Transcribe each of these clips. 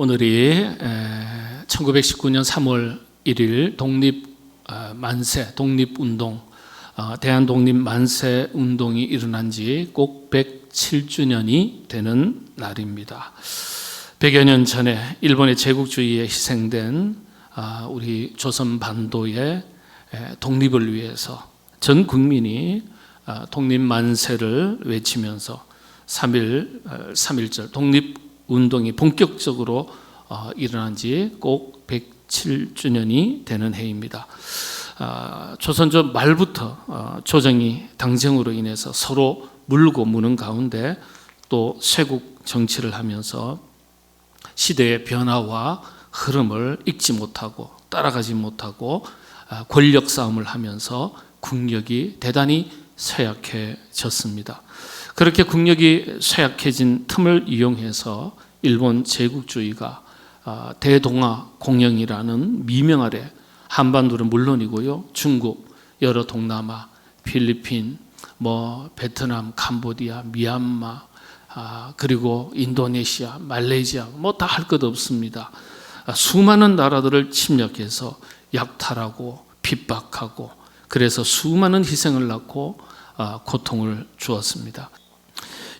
오늘이 1919년 3월 1일 독립만세, 독립운동, 대한독립만세 운동이 일어난 지 꼭 107주년이 되는 날입니다. 100여 년 전에 일본의 제국주의에 희생된 우리 조선 반도의 독립을 위해서 전 국민이 독립만세를 외치면서 3.1절 독립운동이 본격적으로 일어난 지 꼭 107주년이 되는 해입니다. 조선조 말부터 조정이 당정으로 인해서 서로 물고 무는 가운데 또 쇄국 정치를 하면서 시대의 변화와 흐름을 읽지 못하고 따라가지 못하고 권력 싸움을 하면서 국력이 대단히 쇠약해졌습니다. 그렇게 국력이 쇠약해진 틈을 이용해서 일본 제국주의가 대동아 공영이라는 미명 아래 한반도는 물론이고요, 중국, 여러 동남아, 필리핀, 베트남, 캄보디아, 미얀마, 그리고 인도네시아, 말레이시아 다 할 것 없습니다. 수많은 나라들을 침략해서 약탈하고 핍박하고 그래서 수많은 희생을 낳고 고통을 주었습니다.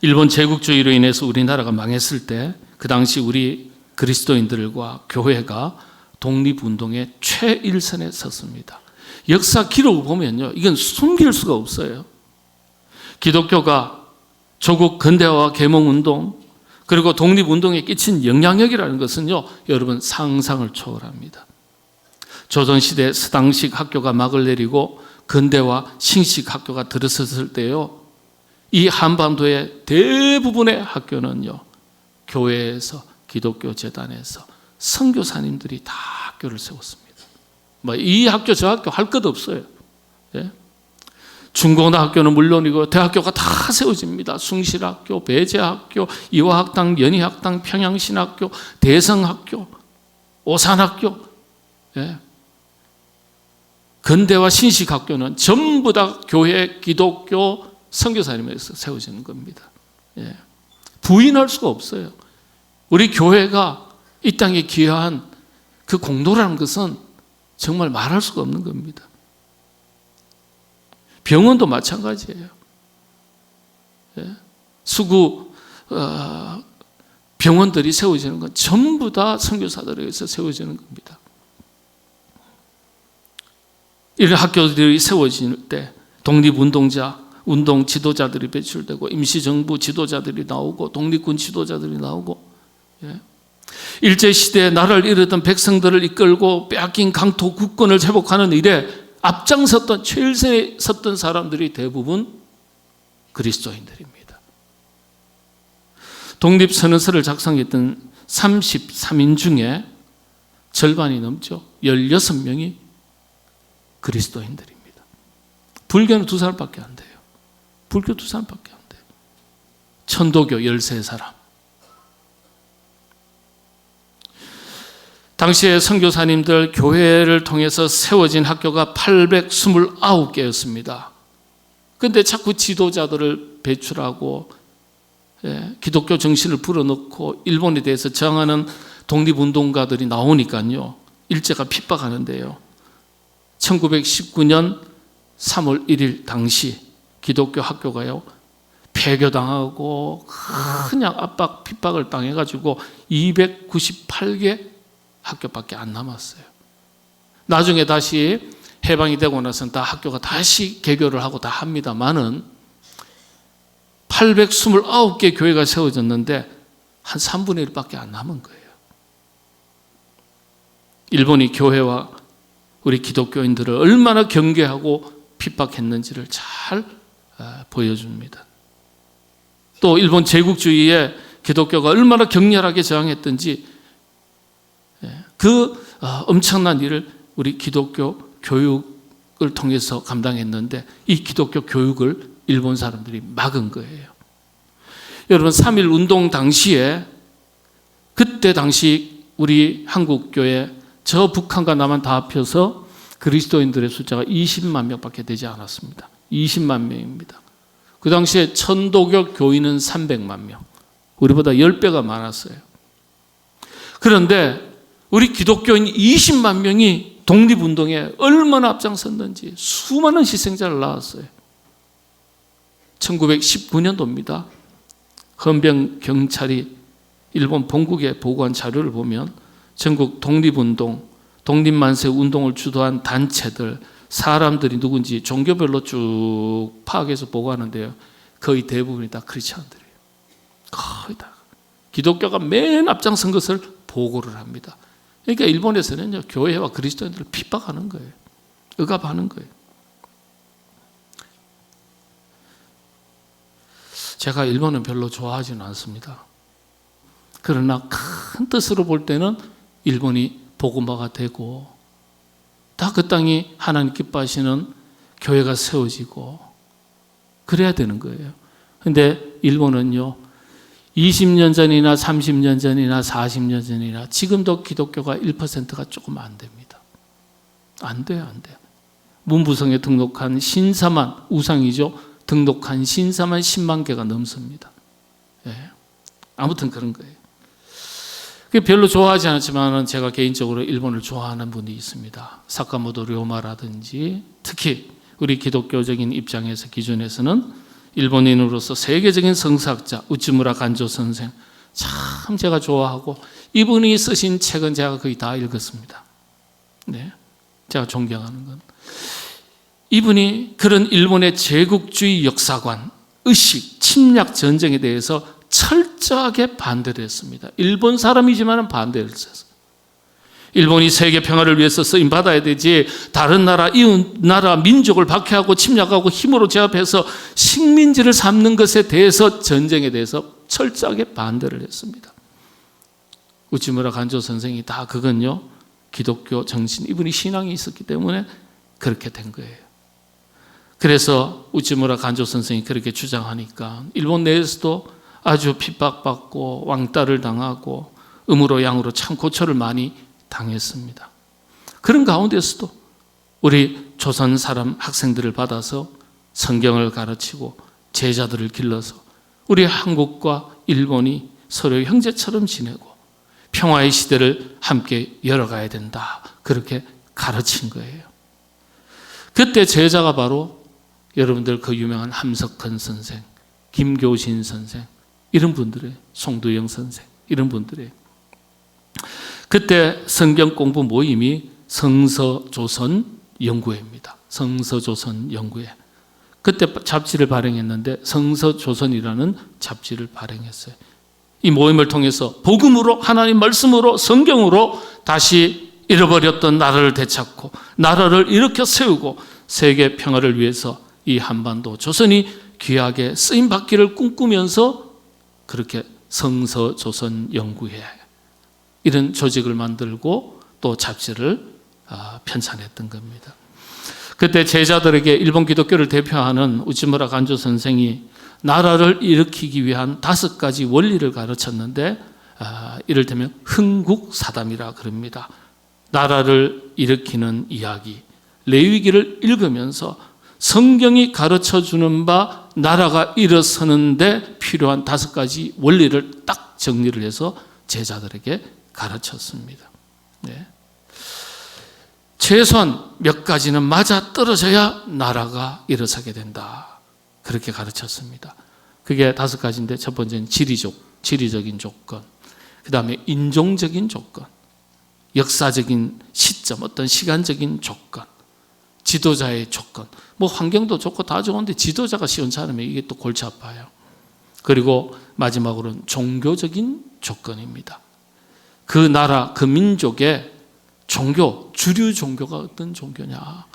일본 제국주의로 인해서 우리나라가 망했을 때 그 당시 우리 그리스도인들과 교회가 독립운동의 최일선에 섰습니다. 역사 기록을 보면요, 이건 숨길 수가 없어요. 기독교가 조국 근대화와 계몽운동 그리고 독립운동에 끼친 영향력이라는 것은요, 여러분 상상을 초월합니다. 조선시대 서당식 학교가 막을 내리고 근대화 신식 학교가 들어섰을 때요, 이 한반도의 대부분의 학교는요, 교회에서 기독교 재단에서 선교사님들이 다 학교를 세웠습니다. 이 학교 저 학교 할 것 없어요. 예? 중고등학교는 물론이고 대학교가 다 세워집니다. 숭실학교, 배재학교, 이화학당, 연희학당, 평양신학교, 대성학교, 오산학교, 예? 근대화 신식학교는 전부 다 교회 기독교 선교사님에서 세워지는 겁니다. 예. 부인할 수가 없어요. 우리 교회가 이 땅에 기여한 그 공로라는 것은 정말 말할 수가 없는 겁니다. 병원도 마찬가지예요. 예. 수구 병원들이 세워지는 건 전부 다 선교사들에 의해서 세워지는 겁니다. 이런 학교들이 세워질 때 독립운동자, 운동 지도자들이 배출되고 임시정부 지도자들이 나오고 독립군 지도자들이 나오고, 예. 일제시대에 나라를 잃었던 백성들을 이끌고 빼앗긴 강토 국권을 회복하는 일에 앞장섰던 최일선에 섰던 사람들이 대부분 그리스도인들입니다. 독립선언서를 작성했던 33인 중에 절반이 넘죠. 16명이 그리스도인들입니다. 불교는 2사람밖에 안 돼요. 불교 2사람밖에 안 돼요. 천도교 13사람. 당시에 선교사님들 교회를 통해서 세워진 학교가 829개였습니다. 그런데 자꾸 지도자들을 배출하고, 예, 기독교 정신을 불어넣고 일본에 대해서 저항하는 독립운동가들이 나오니까요, 일제가 핍박하는데요. 1919년 3월 1일 당시 기독교 학교가요, 폐교당하고 그냥 압박 핍박을 당해가지고 298개 학교밖에 안 남았어요. 나중에 다시 해방이 되고 나서는 다 학교가 다시 개교를 하고 다 합니다만은 829개 교회가 세워졌는데 한 3분의 1밖에 안 남은 거예요. 일본이 교회와 우리 기독교인들을 얼마나 경계하고 핍박했는지를 잘 보여줍니다. 또 일본 제국주의에 기독교가 얼마나 격렬하게 저항했던지 그 엄청난 일을 우리 기독교 교육을 통해서 감당했는데 이 기독교 교육을 일본 사람들이 막은 거예요. 여러분 3.1 운동 당시에 그때 당시 우리 한국교회 저 북한과 남한 다 합쳐서 그리스도인들의 숫자가 20만 명밖에 되지 않았습니다. 20만 명입니다. 그 당시에 천도교 교인은 300만 명. 우리보다 10배가 많았어요. 그런데 우리 기독교인 20만 명이 독립운동에 얼마나 앞장섰는지 수많은 희생자를 낳았어요. 1919년도입니다. 헌병 경찰이 일본 본국에 보고한 자료를 보면 전국 독립운동, 독립만세 운동을 주도한 단체들, 사람들이 누군지 종교별로 쭉 파악해서 보고하는데요. 거의 대부분이 다 크리스찬들이에요. 거의 다. 기독교가 맨 앞장선 것을 보고를 합니다. 그러니까 일본에서는요, 교회와 그리스도인들을 핍박하는 거예요. 억압하는 거예요. 제가 일본은 별로 좋아하지는 않습니다. 그러나 큰 뜻으로 볼 때는 일본이 복음화가 되고 다 그 땅이 하나님 기뻐하시는 교회가 세워지고 그래야 되는 거예요. 그런데 일본은요, 20년 전이나 30년 전이나 40년 전이나 지금도 기독교가 1%가 조금 안 됩니다. 안 돼요, 안 돼요. 문부성에 등록한 신사만, 우상이죠. 등록한 신사만 10만 개가 넘습니다. 예. 아무튼 그런 거예요. 별로 좋아하지 않지만 제가 개인적으로 일본을 좋아하는 분이 있습니다. 사카모토 료마라든지 특히 우리 기독교적인 입장에서 기준에서는 일본인으로서 세계적인 성사학자 우츠무라 간조 선생 참 제가 좋아하고 이분이 쓰신 책은 제가 거의 다 읽었습니다. 네, 제가 존경하는 건 이분이 그런 일본의 제국주의 역사관, 의식, 침략 전쟁에 대해서 철저하게 반대를 했습니다. 일본 사람이지만 반대를 했어요. 일본이 세계 평화를 위해서 쓰임 받아야 되지 다른 나라, 이웃 나라 민족을 박해하고 침략하고 힘으로 제압해서 식민지를 삼는 것에 대해서 전쟁에 대해서 철저하게 반대를 했습니다. 우치무라 간조 선생이 다 그건요, 기독교 정신, 이분이 신앙이 있었기 때문에 그렇게 된 거예요. 그래서 우치무라 간조 선생이 그렇게 주장하니까 일본 내에서도 아주 핍박받고 왕따를 당하고 음으로 양으로 참 고초를 많이 당했습니다. 그런 가운데서도 우리 조선 사람 학생들을 받아서 성경을 가르치고 제자들을 길러서 우리 한국과 일본이 서로 형제처럼 지내고 평화의 시대를 함께 열어가야 된다. 그렇게 가르친 거예요. 그때 제자가 바로 여러분들 그 유명한 함석헌 선생, 김교신 선생, 이런 분들의 송두영 선생, 이런 분들의 그때 성경 공부 모임이 성서조선 연구회입니다. 성서조선 연구회. 그때 잡지를 발행했는데 성서조선이라는 잡지를 발행했어요. 이 모임을 통해서 복음으로, 하나님 말씀으로, 성경으로 다시 잃어버렸던 나라를 되찾고 나라를 일으켜 세우고 세계 평화를 위해서 이 한반도 조선이 귀하게 쓰임받기를 꿈꾸면서 그렇게 성서조선연구회 이런 조직을 만들고 또 잡지를 편찬했던 겁니다. 그때 제자들에게 일본 기독교를 대표하는 우치무라 간조 선생이 나라를 일으키기 위한 5가지 원리를 가르쳤는데 이를테면 흥국사담이라 그럽니다. 나라를 일으키는 이야기, 레위기를 읽으면서 성경이 가르쳐주는 바 나라가 일어서는데 필요한 5가지 원리를 딱 정리를 해서 제자들에게 가르쳤습니다. 네. 최소한 몇 가지는 맞아 떨어져야 나라가 일어서게 된다. 그렇게 가르쳤습니다. 그게 5가지인데 첫 번째는 지리적인 조건, 그 다음에 인종적인 조건, 역사적인 시점, 어떤 시간적인 조건, 지도자의 조건, 뭐 환경도 좋고 다 좋은데 지도자가 시원찮으면 이게 또 골치 아파요. 그리고 마지막으로는 종교적인 조건입니다. 그 나라, 그 민족의 종교, 주류 종교가 어떤 종교냐,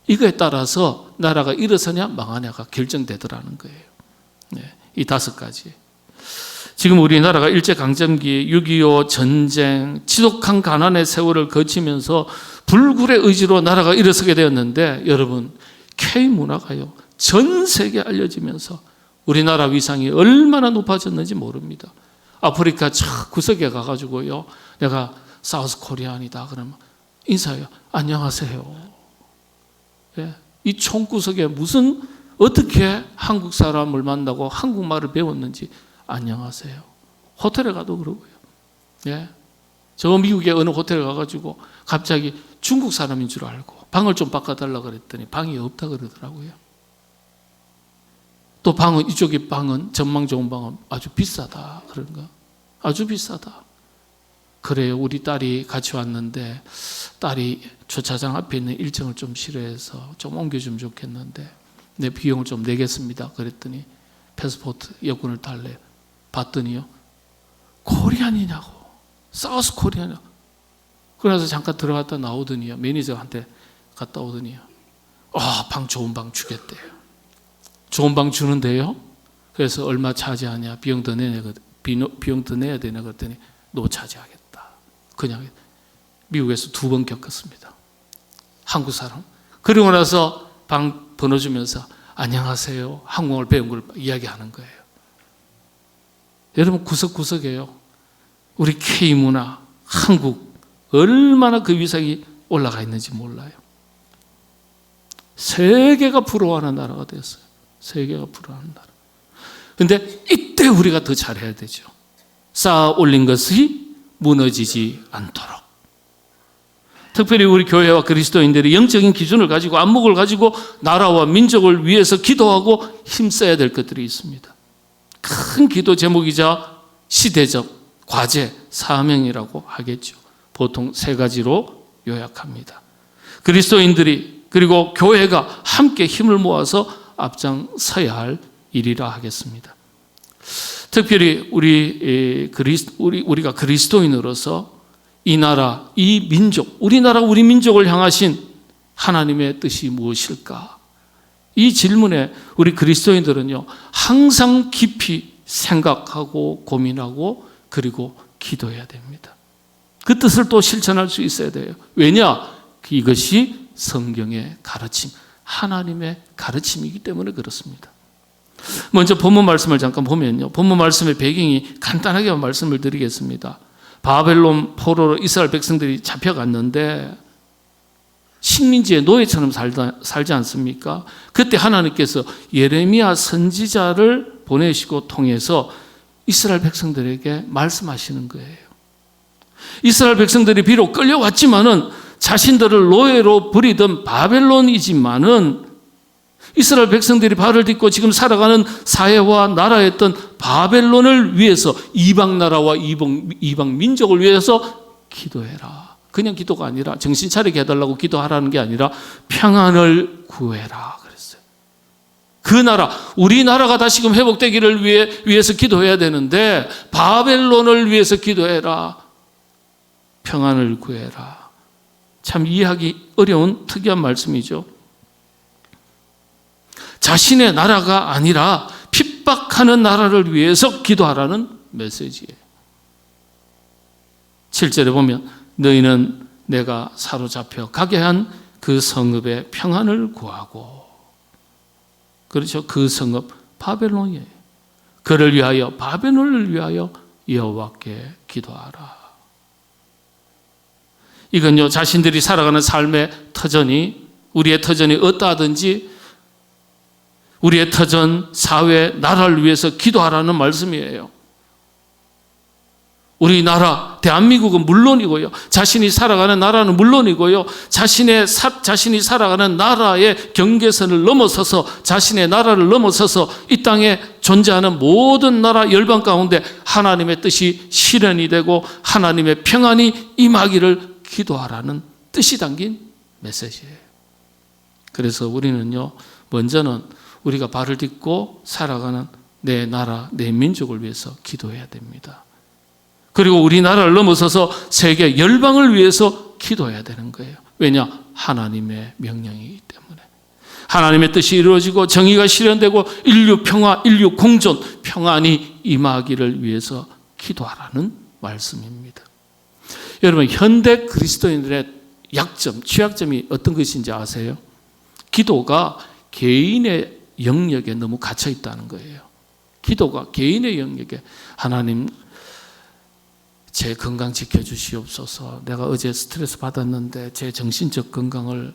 이거에 따라서 나라가 일어서냐 망하냐가 결정되더라는 거예요. 네, 이 5가지. 지금 우리나라가 일제강점기, 6.25 전쟁, 지독한 가난의 세월을 거치면서 불굴의 의지로 나라가 일어서게 되었는데 여러분, K문화가요 전 세계에 알려지면서 우리나라 위상이 얼마나 높아졌는지 모릅니다. 아프리카 저 구석에 가가지고요, 내가 사우스 코리안이다 그러면 인사해요. 안녕하세요. 예, 이 총구석에 무슨 어떻게 한국 사람을 만나고 한국말을 배웠는지 안녕하세요. 호텔에 가도 그러고요. 예, 저 미국의 어느 호텔에 가가지고 갑자기 중국 사람인 줄 알고 방을 좀 바꿔달라 그랬더니 방이 없다 그러더라고요. 또 방은, 이쪽의 방은, 전망 좋은 방은 아주 비싸다 그런가? 아주 비싸다. 그래요. 우리 딸이 같이 왔는데 딸이 주차장 앞에 있는 일정을 좀 싫어해서 좀 옮겨주면 좋겠는데 내 비용을 좀 내겠습니다. 그랬더니 패스포트 여권을 달래. 봤더니요, 코리안이냐고, 사우스 코리안이냐고. 그래서 잠깐 들어갔다 나오더니요, 매니저한테 갔다 오더니요, 방 좋은 방 주겠대요. 좋은 방 주는데요, 그래서 얼마 차지하냐, 비용 더 내야 되냐 그랬더니 너 차지하겠다. 그냥 미국에서 2번 겪었습니다. 한국 사람. 그리고 나서 방 번호 주면서 안녕하세요, 한국어를 배운 걸 이야기하는 거예요. 여러분, 구석구석에요, 우리 K문화, 한국 얼마나 그 위상이 올라가 있는지 몰라요. 세계가 부러워하는 나라가 됐어요. 세계가 부러워하는 나라. 그런데 이때 우리가 더 잘해야 되죠. 쌓아 올린 것이 무너지지 않도록. 특별히 우리 교회와 그리스도인들이 영적인 기준을 가지고, 안목을 가지고 나라와 민족을 위해서 기도하고 힘써야 될 것들이 있습니다. 큰 기도 제목이자 시대적 과제, 사명이라고 하겠죠. 보통 3가지로 요약합니다. 그리스도인들이 그리고 교회가 함께 힘을 모아서 앞장서야 할 일이라 하겠습니다. 특별히 우리가 그리스도인으로서 이 나라, 이 민족, 우리나라, 우리 민족을 향하신 하나님의 뜻이 무엇일까? 이 질문에 우리 그리스도인들은요, 항상 깊이 생각하고 고민하고 그리고 기도해야 됩니다. 그 뜻을 또 실천할 수 있어야 돼요. 왜냐? 이것이 성경의 가르침, 하나님의 가르침이기 때문에 그렇습니다. 먼저 본문 말씀을 잠깐 보면요, 본문 말씀의 배경이 간단하게 말씀을 드리겠습니다. 바벨론 포로로 이스라엘 백성들이 잡혀갔는데 식민지의 노예처럼 살지 않습니까? 그때 하나님께서 예레미야 선지자를 보내시고 통해서 이스라엘 백성들에게 말씀하시는 거예요. 이스라엘 백성들이 비록 끌려왔지만은 자신들을 노예로 부리던 바벨론이지만은 이스라엘 백성들이 발을 딛고 지금 살아가는 사회와 나라였던 바벨론을 위해서, 이방 나라와 이방 민족을 위해서 기도해라. 그냥 기도가 아니라, 정신 차리게 해달라고 기도하라는 게 아니라 평안을 구해라 그랬어요. 그 나라, 우리나라가 다시금 회복되기를 위해서 기도해야 되는데 바벨론을 위해서 기도해라. 평안을 구해라. 참 이해하기 어려운 특이한 말씀이죠. 자신의 나라가 아니라 핍박하는 나라를 위해서 기도하라는 메시지예요. 7절에 보면 너희는 내가 사로잡혀 가게 한 그 성읍의 평안을 구하고, 그렇죠, 그 성읍 바벨론이에요. 그를 위하여, 바벨론을 위하여 여호와께 기도하라. 이건요, 자신들이 살아가는 삶의 터전이, 우리의 터전이 어떠하든지 우리의 터전, 사회, 나라를 위해서 기도하라는 말씀이에요. 우리나라, 대한민국은 물론이고요, 자신이 살아가는 나라는 물론이고요, 자신이 살아가는 나라의 경계선을 넘어서서, 자신의 나라를 넘어서서 이 땅에 존재하는 모든 나라 열방 가운데 하나님의 뜻이 실현이 되고 하나님의 평안이 임하기를 기도하라는 뜻이 담긴 메시지예요. 그래서 우리는요, 먼저는 우리가 발을 딛고 살아가는 내 나라, 내 민족을 위해서 기도해야 됩니다. 그리고 우리나라를 넘어서서 세계 열방을 위해서 기도해야 되는 거예요. 왜냐? 하나님의 명령이기 때문에. 하나님의 뜻이 이루어지고 정의가 실현되고 인류 평화, 인류 공존, 평안이 임하기를 위해서 기도하라는 말씀입니다. 여러분, 현대 그리스도인들의 약점, 취약점이 어떤 것인지 아세요? 기도가 개인의 영역에 너무 갇혀 있다는 거예요. 기도가 개인의 영역에, 하나님 제 건강 지켜주시옵소서, 내가 어제 스트레스 받았는데 제 정신적 건강을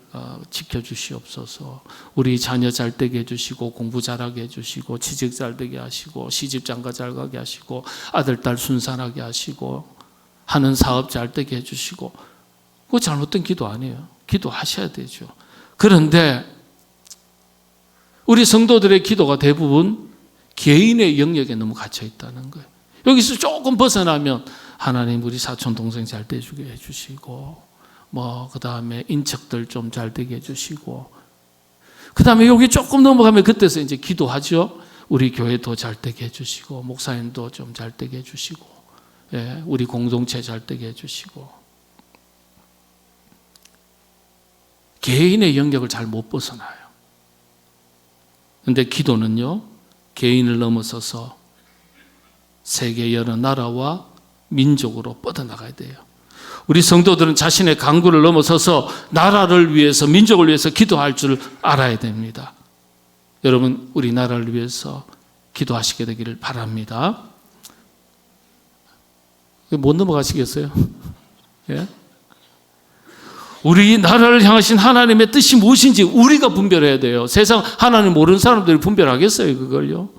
지켜주시옵소서, 우리 자녀 잘 되게 해주시고 공부 잘하게 해주시고 취직 잘 되게 하시고 시집 장가 잘 가게 하시고 아들 딸 순산하게 하시고 하는 사업 잘 되게 해주시고, 그거 잘못된 기도 아니에요. 기도하셔야 되죠. 그런데 우리 성도들의 기도가 대부분 개인의 영역에 너무 갇혀 있다는 거예요. 여기서 조금 벗어나면 하나님 우리 사촌 동생 잘 되게 해주시고, 그 다음에 인척들 좀 잘 되게 해주시고, 그 다음에 여기 조금 넘어가면 그때서 이제 기도하죠. 우리 교회도 잘 되게 해주시고, 목사님도 좀 잘 되게 해주시고, 우리 공동체 잘 되게 해주시고. 개인의 영역을 잘 못 벗어나요. 그런데 기도는요, 개인을 넘어서서 세계 여러 나라와 민족으로 뻗어나가야 돼요. 우리 성도들은 자신의 강구를 넘어서서 나라를 위해서, 민족을 위해서 기도할 줄 알아야 됩니다. 여러분, 우리 나라를 위해서 기도하시게 되기를 바랍니다. 못 넘어가시겠어요? 예? 우리 나라를 향하신 하나님의 뜻이 무엇인지 우리가 분별해야 돼요. 세상 하나님 모르는 사람들이 분별하겠어요, 그걸요?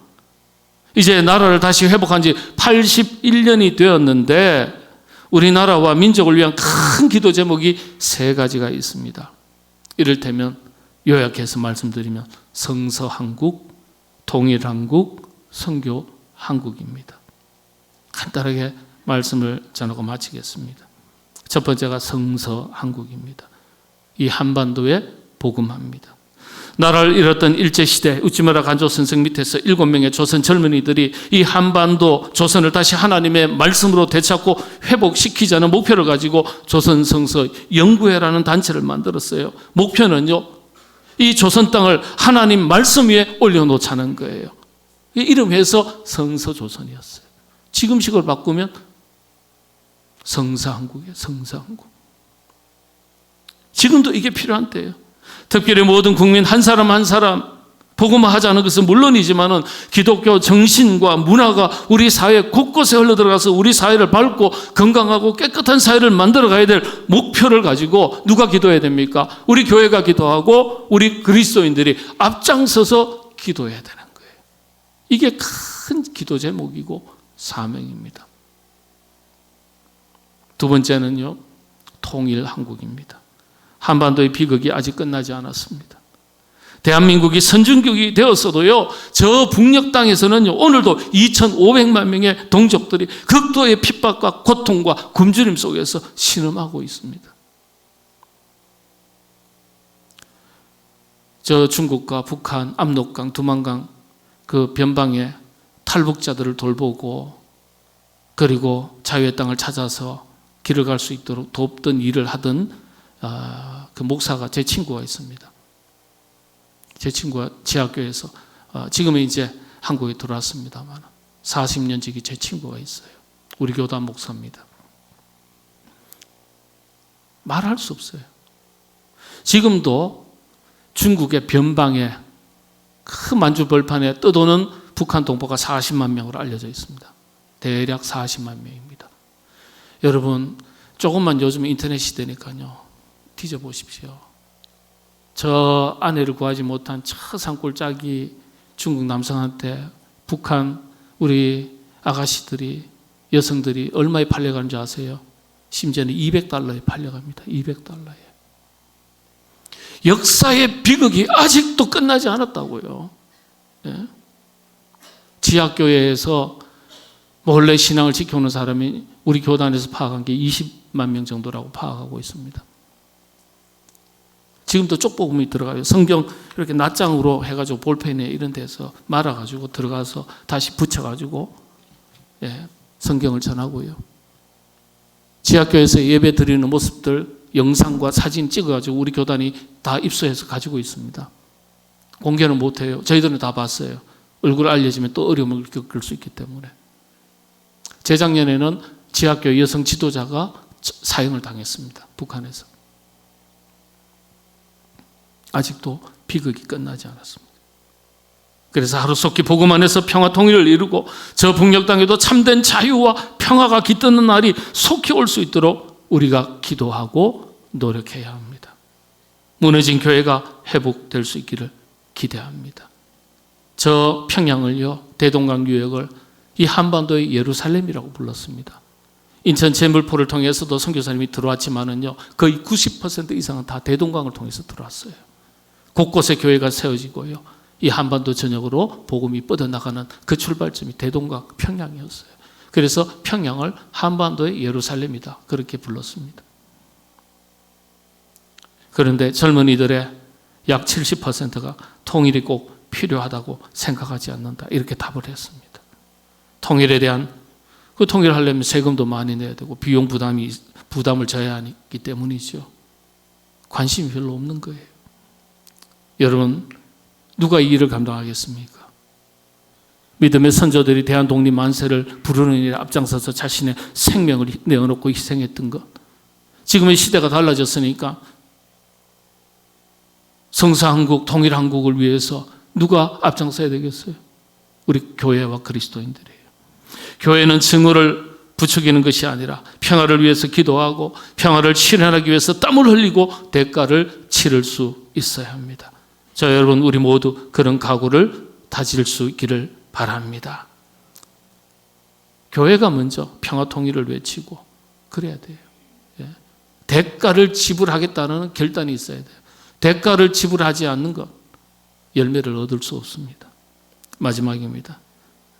이제 나라를 다시 회복한 지 81년이 되었는데 우리나라와 민족을 위한 큰 기도 제목이 3가지가 있습니다. 이를테면 요약해서 말씀드리면 성서한국, 통일한국, 선교한국입니다. 간단하게 말씀을 전하고 마치겠습니다. 첫 번째가 성서한국입니다. 이 한반도에 복음합니다. 나라를 잃었던 일제시대 우찌무라 간조 선생 밑에서 7명의 조선 젊은이들이 이 한반도 조선을 다시 하나님의 말씀으로 되찾고 회복시키자는 목표를 가지고 조선 성서 연구회라는 단체를 만들었어요. 목표는요, 이 조선 땅을 하나님 말씀 위에 올려놓자는 거예요. 이 이름에서 성서조선이었어요. 지금식으로 바꾸면 성서한국이에요. 성서한국. 지금도 이게 필요한 때예요. 특별히 모든 국민 한 사람 한 사람 복음화하자는 것은 물론이지만은 기독교 정신과 문화가 우리 사회 곳곳에 흘러들어가서 우리 사회를 밝고 건강하고 깨끗한 사회를 만들어가야 될 목표를 가지고 누가 기도해야 됩니까? 우리 교회가 기도하고 우리 그리스도인들이 앞장서서 기도해야 되는 거예요. 이게 큰 기도 제목이고 사명입니다. 두 번째는요, 통일한국입니다. 한반도의 비극이 아직 끝나지 않았습니다. 대한민국이 선진국이 되었어도요, 저 북녘 땅에서는요, 오늘도 2,500만 명의 동족들이 극도의 핍박과 고통과 굶주림 속에서 신음하고 있습니다. 저 중국과 북한, 압록강, 두만강 그 변방에 탈북자들을 돌보고, 그리고 자유의 땅을 찾아서 길을 갈 수 있도록 돕던 일을 하던 그 목사가 제 친구가 있습니다. 제 친구가 지하교에서 지금은 이제 한국에 들어왔습니다만 40년 지기 제 친구가 있어요. 우리 교단 목사입니다. 말할 수 없어요. 지금도 중국의 변방에 큰 만주벌판에 떠도는 북한 동포가 40만 명으로 알려져 있습니다. 대략 40만 명입니다. 여러분, 조금만 요즘 인터넷 시대니까요, 뒤져보십시오. 저 아내를 구하지 못한 저 산골짜기 중국 남성한테 북한 우리 아가씨들이, 여성들이 얼마에 팔려가는 줄 아세요? 심지어는 $200에 팔려갑니다. $200에. 역사의 비극이 아직도 끝나지 않았다고요. 예? 지하교회에서 몰래 신앙을 지켜오는 사람이 우리 교단에서 파악한 게 20만 명 정도라고 파악하고 있습니다. 지금도 쪽복음이 들어가요. 성경 이렇게 낱장으로 해가지고 볼펜에 이런 데서 말아가지고 들어가서 다시 붙여가지고 성경을 전하고요. 지하교에서 예배 드리는 모습들 영상과 사진 찍어가지고 우리 교단이 다 입수해서 가지고 있습니다. 공개는 못해요. 저희들은 다 봤어요. 얼굴 알려지면 또 어려움을 겪을 수 있기 때문에. 재작년에는 지하교 여성 지도자가 사형을 당했습니다. 북한에서. 아직도 비극이 끝나지 않았습니다. 그래서 하루속히 복음 안에서 평화 통일을 이루고 저 북녘 땅에도 참된 자유와 평화가 깃드는 날이 속히 올 수 있도록 우리가 기도하고 노력해야 합니다. 무너진 교회가 회복될 수 있기를 기대합니다. 저 평양을요, 대동강 유역을 이 한반도의 예루살렘이라고 불렀습니다. 인천 재물포를 통해서도 선교사님이 들어왔지만은요, 거의 90% 이상은 다 대동강을 통해서 들어왔어요. 곳곳에 교회가 세워지고요. 이 한반도 전역으로 복음이 뻗어나가는 그 출발점이 대동강 평양이었어요. 그래서 평양을 한반도의 예루살렘이다, 그렇게 불렀습니다. 그런데 젊은이들의 약 70%가 통일이 꼭 필요하다고 생각하지 않는다, 이렇게 답을 했습니다. 통일에 대한, 그 통일하려면 세금도 많이 내야 되고 비용 부담을 져야 하기 때문이죠. 관심이 별로 없는 거예요. 여러분, 누가 이 일을 감당하겠습니까? 믿음의 선조들이 대한 독립 만세를 부르는 일에 앞장서서 자신의 생명을 내어놓고 희생했던 것, 지금의 시대가 달라졌으니까 성사한국, 통일한국을 위해서 누가 앞장서야 되겠어요? 우리 교회와 그리스도인들이에요. 교회는 증오를 부추기는 것이 아니라 평화를 위해서 기도하고 평화를 실현하기 위해서 땀을 흘리고 대가를 치를 수 있어야 합니다. 자, 여러분, 우리 모두 그런 각오를 다질 수 있기를 바랍니다. 교회가 먼저 평화 통일을 외치고 그래야 돼요. 예. 대가를 지불하겠다는 결단이 있어야 돼요. 대가를 지불하지 않는 것, 열매를 얻을 수 없습니다. 마지막입니다.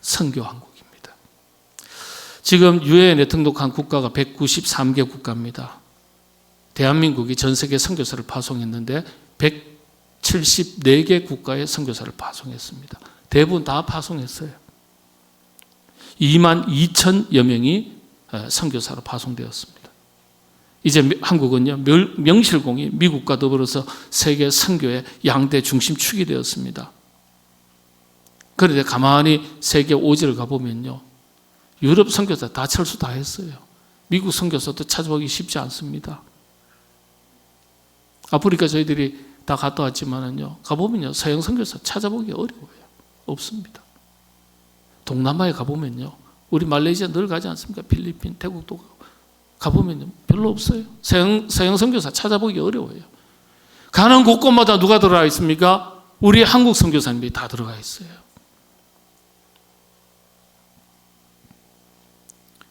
선교한국입니다. 지금 유엔에 등록한 국가가 193개 국가입니다. 대한민국이 전 세계 선교사를 파송했는데 174개 국가에 선교사를 파송했습니다. 대부분 다 파송했어요. 2만 2천여 명이 선교사로 파송되었습니다. 이제 한국은요, 명실공히 미국과 더불어서 세계 선교의 양대 중심축이 되었습니다. 그런데 가만히 세계 오지를 가보면요, 유럽 선교사 다 철수 다 했어요. 미국 선교사도 찾아보기 쉽지 않습니다. 아프리카 저희들이 다 갔다 왔지만은요, 가보면요, 서양 선교사 찾아보기 어려워요. 없습니다. 동남아에 가보면요, 우리 말레이시아 늘 가지 않습니까? 필리핀, 태국도 가보면요, 별로 없어요. 서양 선교사 찾아보기 어려워요. 가는 곳곳마다 누가 들어가 있습니까? 우리 한국 선교사님이 다 들어가 있어요.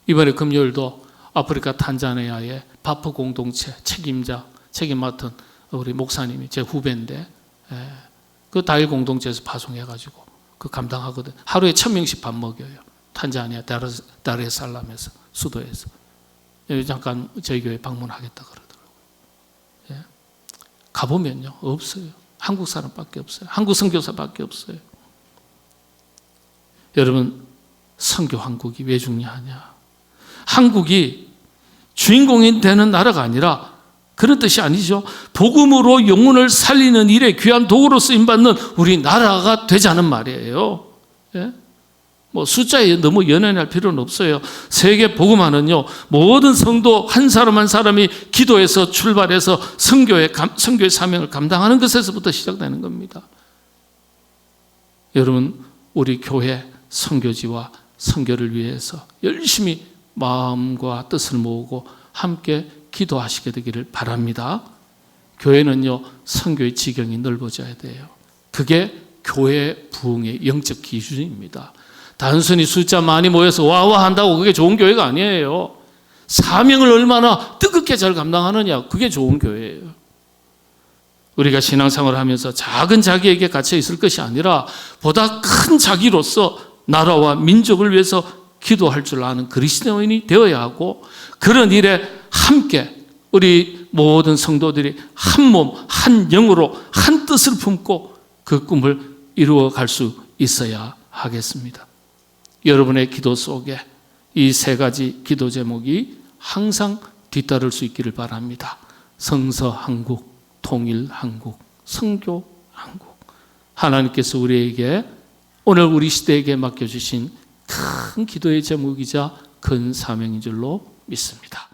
이번에 금요일도 아프리카 탄자니아의 바프 공동체 책임 맡은 우리 목사님이 제 후배인데, 그 다일 공동체에서 파송해가지고 그 감당하거든. 하루에 1000명씩 밥 먹여요. 탄자니아 다르에살람에서, 수도에서. 잠깐 저희 교회 방문하겠다 그러더라고요. 예. 가보면요, 없어요. 한국 사람밖에 없어요. 한국 선교사밖에 없어요. 여러분, 선교 한국이 왜 중요하냐? 한국이 주인공이 되는 나라가 아니라 그런 뜻이 아니죠. 복음으로 영혼을 살리는 일에 귀한 도구로 쓰임받는 우리 나라가 되자는 말이에요. 예? 뭐 숫자에 너무 연연할 필요는 없어요. 세계 복음화는요, 모든 성도 한 사람 한 사람이 기도해서 출발해서 선교의 사명을 감당하는 것에서부터 시작되는 겁니다. 여러분, 우리 교회 선교지와 선교를 위해서 열심히 마음과 뜻을 모으고 함께 기도하시게 되기를 바랍니다. 교회는요, 선교의 지경이 넓어져야 돼요. 그게 교회 부흥의 영적 기준입니다. 단순히 숫자 많이 모여서 와와 한다고 그게 좋은 교회가 아니에요. 사명을 얼마나 뜨겁게 잘 감당하느냐, 그게 좋은 교회예요. 우리가 신앙생활을 하면서 작은 자기에게 갇혀 있을 것이 아니라 보다 큰 자기로서 나라와 민족을 위해서 기도할 줄 아는 그리스도인이 되어야 하고, 그런 일에 함께 우리 모든 성도들이 한 몸, 한 영으로 한 뜻을 품고 그 꿈을 이루어갈 수 있어야 하겠습니다. 여러분의 기도 속에 이 세 가지 기도 제목이 항상 뒤따를 수 있기를 바랍니다. 성서 한국, 통일 한국, 선교 한국. 하나님께서 우리에게, 오늘 우리 시대에게 맡겨주신 큰 기도의 제목이자 큰 사명인 줄로 믿습니다.